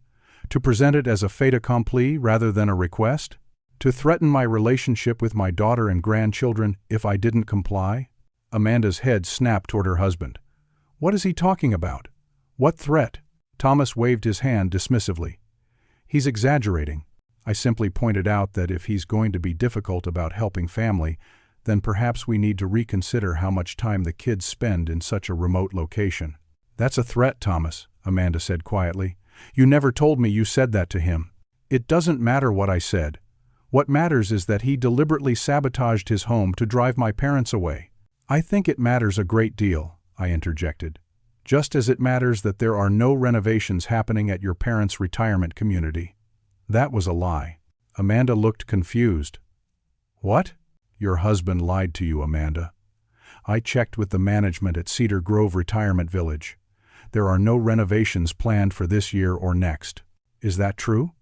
To present it as a fait accompli rather than a request? To threaten my relationship with my daughter and grandchildren if I didn't comply?" Amanda's head snapped toward her husband. "What is he talking about? What threat?" Thomas waved his hand dismissively. "He's exaggerating. I simply pointed out that if he's going to be difficult about helping family, then perhaps we need to reconsider how much time the kids spend in such a remote location." "That's a threat, Thomas," Amanda said quietly. "You never told me you said that to him." "It doesn't matter what I said. What matters is that he deliberately sabotaged his home to drive my parents away." "I think it matters a great deal," I interjected. "Just as it matters that there are no renovations happening at your parents' retirement community." That was a lie. Amanda looked confused. "What?" "Your husband lied to you, Amanda. I checked with the management at Cedar Grove Retirement Village. There are no renovations planned for this year or next." "Is that true?"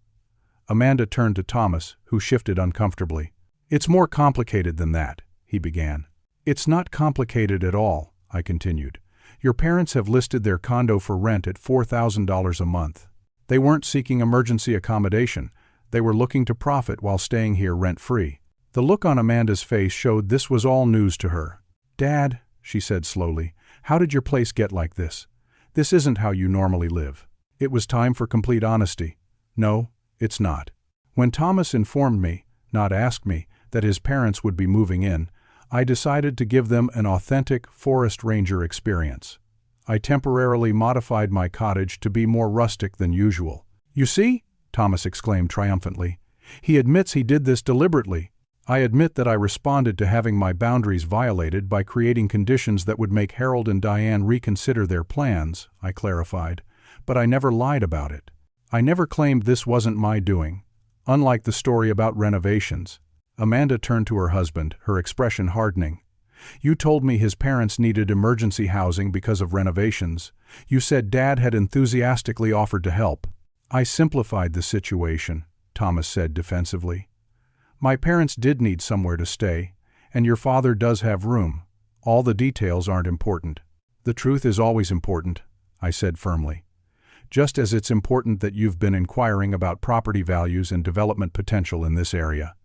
Amanda turned to Thomas, who shifted uncomfortably. "It's more complicated than that," he began. "It's not complicated at all," I continued. "Your parents have listed their condo for rent at $4,000 a month. They weren't seeking emergency accommodation. They were looking to profit while staying here rent-free." The look on Amanda's face showed this was all news to her. "Dad," she said slowly, "how did your place get like this? This isn't how you normally live." It was time for complete honesty. "No, it's not." When Thomas informed me, not asked me, that his parents would be moving in, I decided to give them an authentic forest ranger experience. I temporarily modified my cottage to be more rustic than usual. "You see?" Thomas exclaimed triumphantly. "He admits he did this deliberately." "I admit that I responded to having my boundaries violated by creating conditions that would make Harold and Diane reconsider their plans," I clarified, "but I never lied about it. I never claimed this wasn't my doing, unlike the story about renovations." Amanda turned to her husband, her expression hardening. "You told me his parents needed emergency housing because of renovations. You said Dad had enthusiastically offered to help." "I simplified the situation," Thomas said defensively. "My parents did need somewhere to stay, and your father does have room. All the details aren't important." "The truth is always important," I said firmly. "Just as it's important that you've been inquiring about property values and development potential in this area."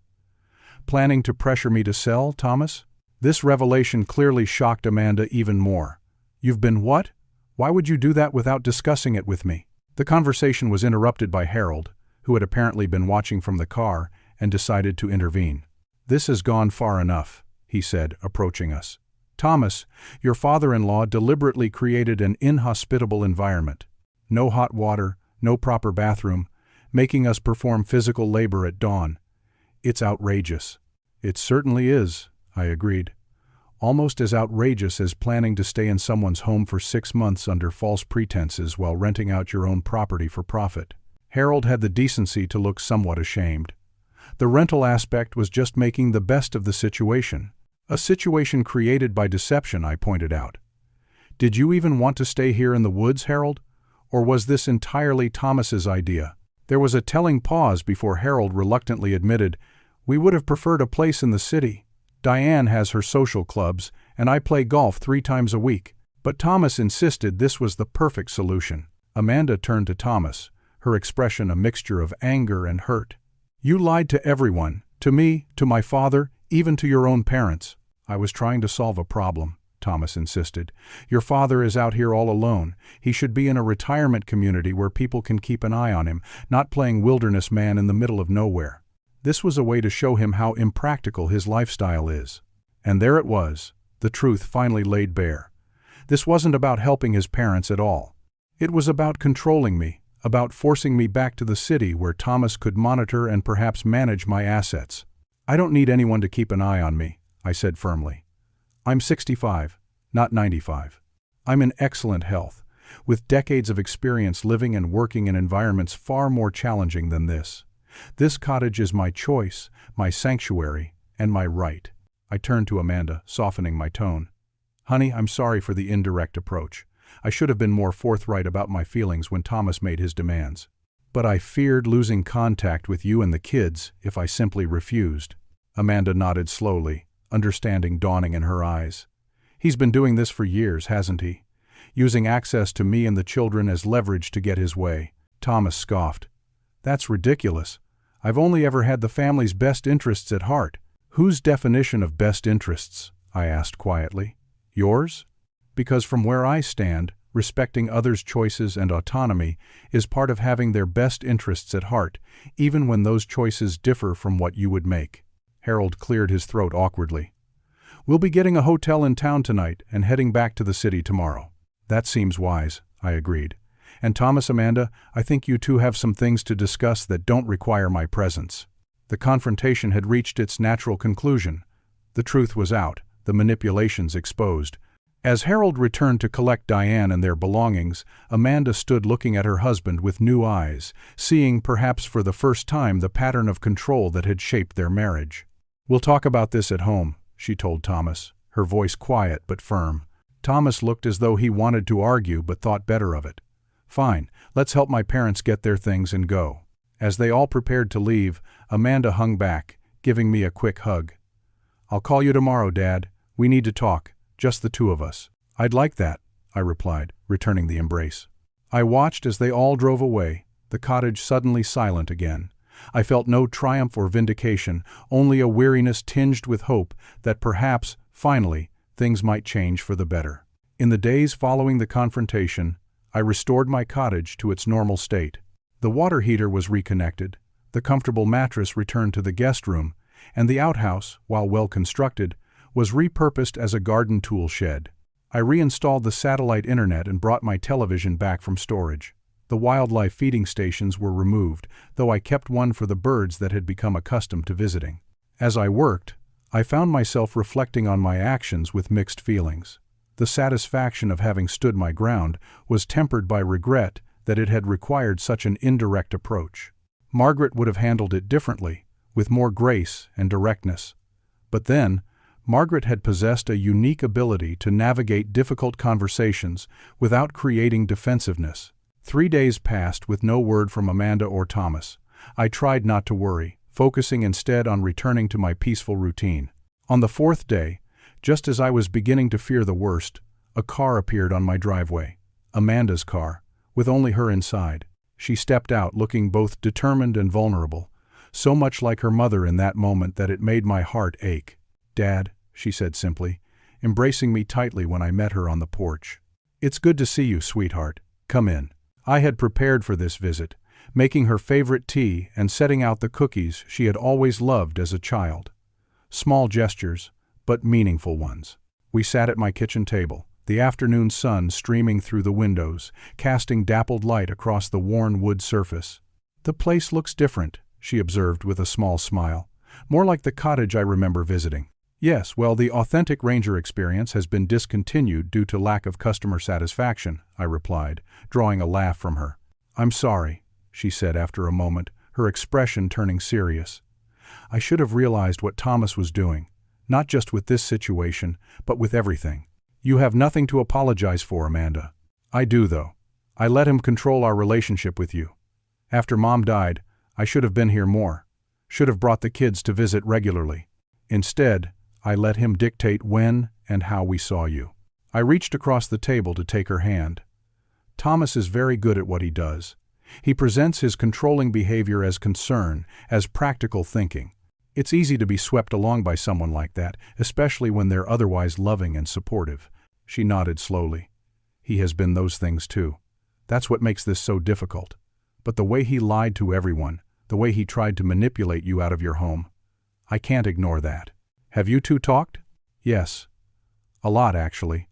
"Planning to pressure me to sell, Thomas?" This revelation clearly shocked Amanda even more. "You've been what? Why would you do that without discussing it with me?" The conversation was interrupted by Harold, who had apparently been watching from the car and decided to intervene. "This has gone far enough," he said, approaching us. Thomas, your father-in-law deliberately created an inhospitable environment. No hot water, no proper bathroom, making us perform physical labor at dawn. It's outrageous." "It certainly is," I agreed. "Almost as outrageous as planning to stay in someone's home for 6 months under false pretenses while renting out your own property for profit." Harold had the decency to look somewhat ashamed. The rental aspect was just making the best of the situation. A situation created by deception, I pointed out. "Did you even want to stay here in the woods, Harold? Or was this entirely Thomas's idea?" There was a telling pause before Harold reluctantly admitted, "We would have preferred a place in the city. Diane has her social clubs, and I play golf 3 times a week." But Thomas insisted this was the perfect solution. Amanda turned to Thomas, her expression a mixture of anger and hurt. "You lied to everyone, to me, to my father, even to your own parents." "I was trying to solve a problem," Thomas insisted. "Your father is out here all alone. He should be in a retirement community where people can keep an eye on him, not playing wilderness man in the middle of nowhere." This was a way to show him how impractical his lifestyle is. And there it was, the truth finally laid bare. This wasn't about helping his parents at all. It was about controlling me, about forcing me back to the city where Thomas could monitor and perhaps manage my assets. "I don't need anyone to keep an eye on me," I said firmly. "I'm 65, not 95. I'm in excellent health, with decades of experience living and working in environments far more challenging than this. This cottage is my choice, my sanctuary, and my right." I turned to Amanda, softening my tone. "Honey, I'm sorry for the indirect approach. I should have been more forthright about my feelings when Thomas made his demands. But I feared losing contact with you and the kids if I simply refused." Amanda nodded slowly, understanding dawning in her eyes. "He's been doing this for years, hasn't he? Using access to me and the children as leverage to get his way." Thomas scoffed. "That's ridiculous. I've only ever had the family's best interests at heart." "Whose definition of best interests?" I asked quietly. "Yours? Because from where I stand, respecting others' choices and autonomy is part of having their best interests at heart, even when those choices differ from what you would make." Harold cleared his throat awkwardly. "We'll be getting a hotel in town tonight and heading back to the city tomorrow." "That seems wise," I agreed. "And Thomas, Amanda, I think you two have some things to discuss that don't require my presence." The confrontation had reached its natural conclusion. The truth was out, the manipulations exposed. As Harold returned to collect Diane and their belongings, Amanda stood looking at her husband with new eyes, seeing perhaps for the first time the pattern of control that had shaped their marriage. "We'll talk about this at home," she told Thomas, her voice quiet but firm. Thomas looked as though he wanted to argue but thought better of it. "Fine, let's help my parents get their things and go." As they all prepared to leave, Amanda hung back, giving me a quick hug. "I'll call you tomorrow, Dad. We need to talk, just the two of us." "I'd like that," I replied, returning the embrace. I watched as they all drove away, the cottage suddenly silent again. I felt no triumph or vindication, only a weariness tinged with hope that perhaps, finally, things might change for the better. In the days following the confrontation, I restored my cottage to its normal state. The water heater was reconnected, the comfortable mattress returned to the guest room, and the outhouse, while well constructed, was repurposed as a garden tool shed. I reinstalled the satellite internet and brought my television back from storage. The wildlife feeding stations were removed, though I kept one for the birds that had become accustomed to visiting. As I worked, I found myself reflecting on my actions with mixed feelings. The satisfaction of having stood my ground was tempered by regret that it had required such an indirect approach. Margaret would have handled it differently, with more grace and directness. But then, Margaret had possessed a unique ability to navigate difficult conversations without creating defensiveness. 3 days passed with no word from Amanda or Thomas. I tried not to worry, focusing instead on returning to my peaceful routine. On the 4th day, just as I was beginning to fear the worst, a car appeared on my driveway. Amanda's car, with only her inside. She stepped out looking both determined and vulnerable, so much like her mother in that moment that it made my heart ache. "Dad," she said simply, embracing me tightly when I met her on the porch. "It's good to see you, sweetheart. Come in." I had prepared for this visit, making her favorite tea and setting out the cookies she had always loved as a child. Small gestures, but meaningful ones. We sat at my kitchen table, the afternoon sun streaming through the windows, casting dappled light across the worn wood surface. "The place looks different," she observed with a small smile. "More like the cottage I remember visiting." "Yes, well, the authentic Ranger experience has been discontinued due to lack of customer satisfaction," I replied, drawing a laugh from her. "I'm sorry," she said after a moment, her expression turning serious. "I should have realized what Thomas was doing, not just with this situation, but with everything." "You have nothing to apologize for, Amanda." "I do, though. I let him control our relationship with you. After Mom died, I should have been here more, should have brought the kids to visit regularly. Instead, I let him dictate when and how we saw you." I reached across the table to take her hand. "Thomas is very good at what he does. He presents his controlling behavior as concern, as practical thinking. It's easy to be swept along by someone like that, especially when they're otherwise loving and supportive." She nodded slowly. "He has been those things too. That's what makes this so difficult. But the way he lied to everyone, the way he tried to manipulate you out of your home, I can't ignore that." "Have you two talked?" "Yes. A lot, actually.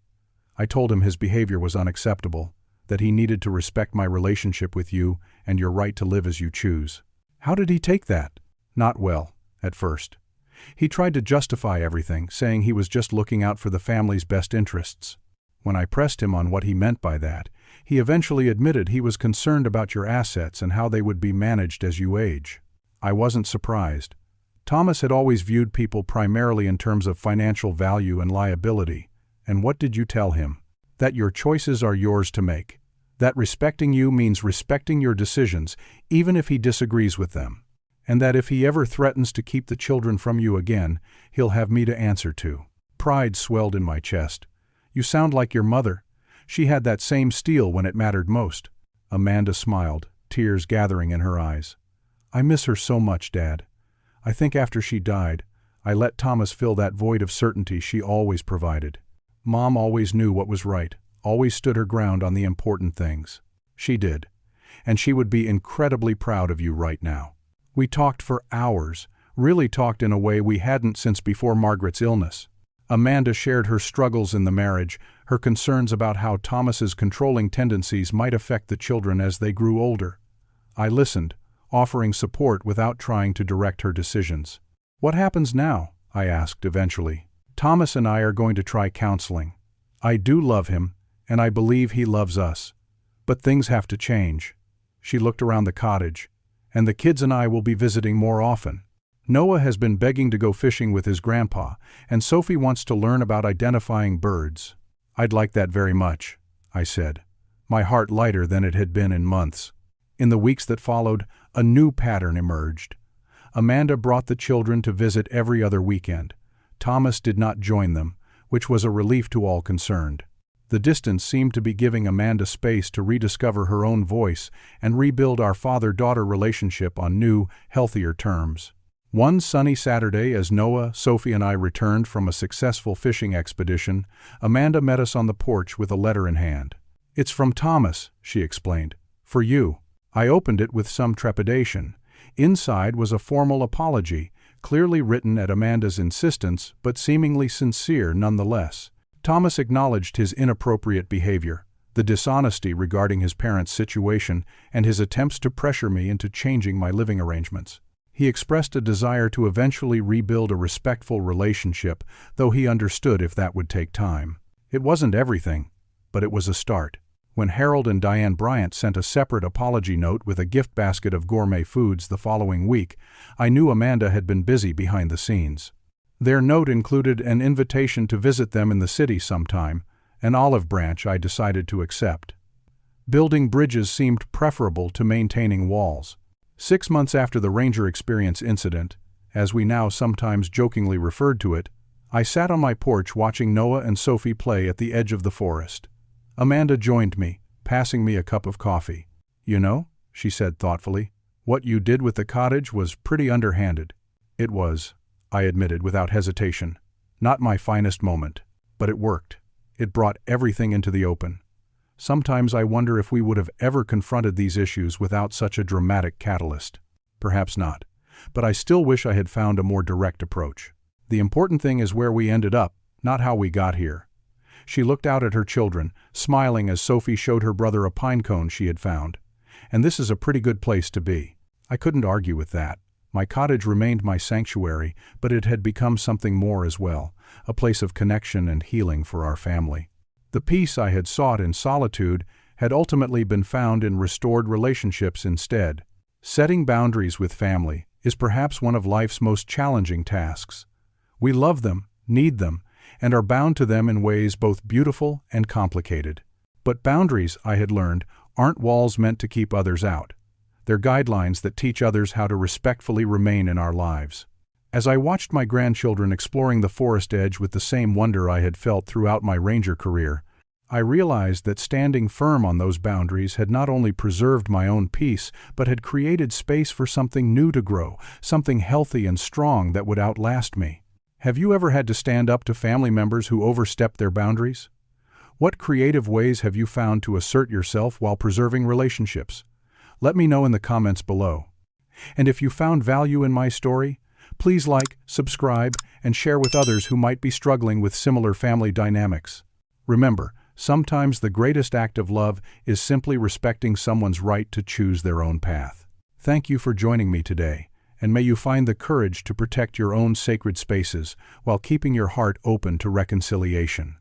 I told him his behavior was unacceptable, that he needed to respect my relationship with you and your right to live as you choose." "How did he take that?" "Not well, at first. He tried to justify everything, saying he was just looking out for the family's best interests. When I pressed him on what he meant by that, he eventually admitted he was concerned about your assets and how they would be managed as you age." I wasn't surprised. Thomas had always viewed people primarily in terms of financial value and liability. "And what did you tell him?" "That your choices are yours to make. That respecting you means respecting your decisions, even if he disagrees with them. And that if he ever threatens to keep the children from you again, he'll have me to answer to." Pride swelled in my chest. "You sound like your mother. She had that same steel when it mattered most." Amanda smiled, tears gathering in her eyes. "I miss her so much, Dad. I think after she died, I let Thomas fill that void of certainty she always provided. Mom always knew what was right, always stood her ground on the important things. She did. And she would be incredibly proud of you right now." We talked for hours, really talked in a way we hadn't since before Margaret's illness. Amanda shared her struggles in the marriage, her concerns about how Thomas's controlling tendencies might affect the children as they grew older. I listened, offering support without trying to direct her decisions. "What happens now?" I asked eventually. "Thomas and I are going to try counseling. I do love him, and I believe he loves us. But things have to change." She looked around the cottage. "And the kids and I will be visiting more often. Noah has been begging to go fishing with his grandpa, and Sophie wants to learn about identifying birds." "I'd like that very much," I said, my heart lighter than it had been in months. In the weeks that followed, a new pattern emerged. Amanda brought the children to visit every other weekend. Thomas did not join them, which was a relief to all concerned. The distance seemed to be giving Amanda space to rediscover her own voice and rebuild our father-daughter relationship on new, healthier terms. One sunny Saturday, as Noah, Sophie, and I returned from a successful fishing expedition, Amanda met us on the porch with a letter in hand. "It's from Thomas," she explained. "For you." I opened it with some trepidation. Inside was a formal apology, clearly written at Amanda's insistence, but seemingly sincere nonetheless. Thomas acknowledged his inappropriate behavior, the dishonesty regarding his parents' situation, and his attempts to pressure me into changing my living arrangements. He expressed a desire to eventually rebuild a respectful relationship, though he understood if that would take time. It wasn't everything, but it was a start. When Harold and Diane Bryant sent a separate apology note with a gift basket of gourmet foods the following week, I knew Amanda had been busy behind the scenes. Their note included an invitation to visit them in the city sometime, an olive branch I decided to accept. Building bridges seemed preferable to maintaining walls. 6 months after the Ranger Experience incident, as we now sometimes jokingly referred to it, I sat on my porch watching Noah and Sophie play at the edge of the forest. Amanda joined me, passing me a cup of coffee. "You know," she said thoughtfully, "what you did with the cottage was pretty underhanded." "It was," I admitted without hesitation. "Not my finest moment. But it worked. It brought everything into the open. Sometimes I wonder if we would have ever confronted these issues without such a dramatic catalyst. Perhaps not. But I still wish I had found a more direct approach. The important thing is where we ended up, not how we got here." She looked out at her children, smiling as Sophie showed her brother a pine cone she had found. "And this is a pretty good place to be." I couldn't argue with that. My cottage remained my sanctuary, but it had become something more as well, a place of connection and healing for our family. The peace I had sought in solitude had ultimately been found in restored relationships instead. Setting boundaries with family is perhaps one of life's most challenging tasks. We love them, need them, and are bound to them in ways both beautiful and complicated. But boundaries, I had learned, aren't walls meant to keep others out. They're guidelines that teach others how to respectfully remain in our lives. As I watched my grandchildren exploring the forest edge with the same wonder I had felt throughout my ranger career, I realized that standing firm on those boundaries had not only preserved my own peace, but had created space for something new to grow, something healthy and strong that would outlast me. Have you ever had to stand up to family members who overstepped their boundaries? What creative ways have you found to assert yourself while preserving relationships? Let me know in the comments below. And if you found value in my story, please like, subscribe, and share with others who might be struggling with similar family dynamics. Remember, sometimes the greatest act of love is simply respecting someone's right to choose their own path. Thank you for joining me today, and may you find the courage to protect your own sacred spaces while keeping your heart open to reconciliation.